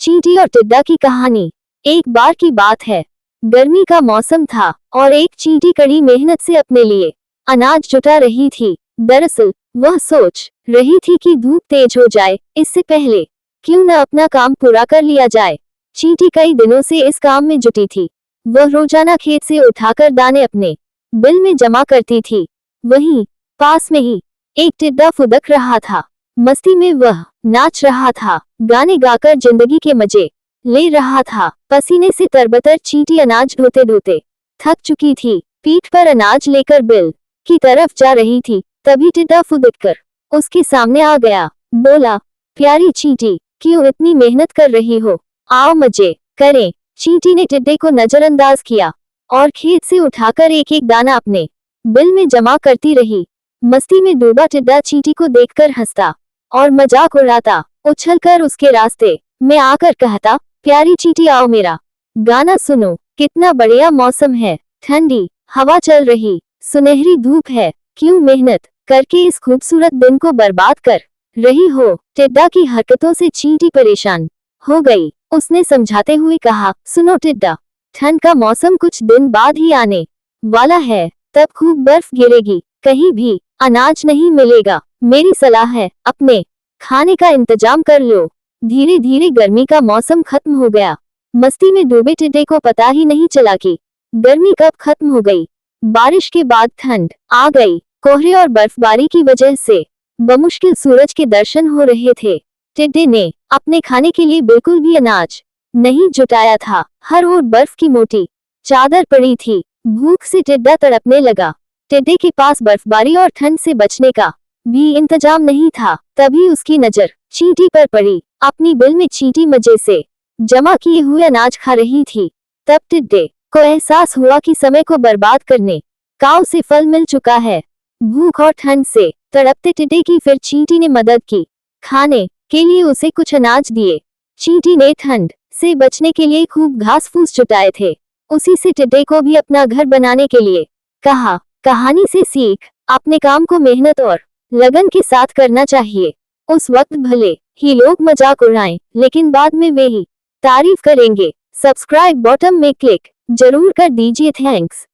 चींटी और टिड्डा की कहानी। एक बार की बात है, गर्मी का मौसम था और एक चींटी कड़ी मेहनत से अपने लिए अनाज जुटा रही थी। दरअसल वह सोच रही थी कि धूप तेज हो जाए इससे पहले क्यों न अपना काम पूरा कर लिया जाए। चींटी कई दिनों से इस काम में जुटी थी। वह रोजाना खेत से उठाकर दाने अपने बिल में जमा करती थी। वहीं पास में ही एक टिड्डा फुदक रहा था। मस्ती में वह नाच रहा था, गाने गाकर जिंदगी के मजे ले रहा था। पसीने से तरबतर चींटी अनाज ढोते ढोते थक चुकी थी। पीठ पर अनाज लेकर बिल की तरफ जा रही थी, तभी टिड्डा फुदककर उसके सामने आ गया। बोला, प्यारी चींटी, क्यों इतनी मेहनत कर रही हो? आओ मजे करें। चींटी ने टिड्डे को नजरअंदाज किया और खेत से उठाकर एक एक दाना अपने बिल में जमा करती रही। मस्ती में डूबा टिड्डा चींटी को देखकर हंसता और मजाक उड़ाता, उछलकर उसके रास्ते में आकर कहता, प्यारी चींटी आओ मेरा गाना सुनो। कितना बढ़िया मौसम है, ठंडी हवा चल रही, सुनहरी धूप है, क्यों मेहनत करके इस खूबसूरत दिन को बर्बाद कर रही हो? टिड्डा की हरकतों से चींटी परेशान हो गई। उसने समझाते हुए कहा, सुनो टिड्डा, ठंड का मौसम कुछ दिन बाद ही आने वाला है, तब खूब बर्फ गिरेगी, कहीं भी अनाज नहीं मिलेगा। मेरी सलाह है, अपने खाने का इंतजाम कर लो। धीरे धीरे गर्मी का मौसम खत्म हो गया। मस्ती में डूबे टिड्डे को पता ही नहीं चला कि गर्मी कब खत्म हो गई। बारिश के बाद ठंड आ गई। कोहरे और बर्फबारी की वजह से बमुश्किल सूरज के दर्शन हो रहे थे। टिड्डे ने अपने खाने के लिए बिल्कुल भी अनाज नहीं जुटाया था। हर ओर बर्फ की मोटी चादर पड़ी थी। भूख से टिड्डा तड़पने लगा। टिड्डे के पास बर्फबारी और ठंड से बचने का भी इंतजाम नहीं था। तभी उसकी नजर चींटी पर पड़ी। अपनी बिल में चींटी मजे से जमा किए हुए अनाज खा रही थी। तब टिड्डे को एहसास हुआ कि समय को बर्बाद करने का उसे फल मिल चुका है। भूख और ठंड से तड़पते टिड्डे की फिर चींटी ने मदद की। खाने के लिए उसे कुछ अनाज दिए। चींटी ने ठंड से बचने के लिए खूब घास फूस जुटाए थे। उसी से टिड्डे को भी अपना घर बनाने के लिए कहा। कहानी से सीख, अपने काम को मेहनत और लगन के साथ करना चाहिए। उस वक्त भले ही लोग मजाक उड़ाएं, लेकिन बाद में वे ही तारीफ करेंगे। सब्सक्राइब बटन में क्लिक जरूर कर दीजिए। थैंक्स।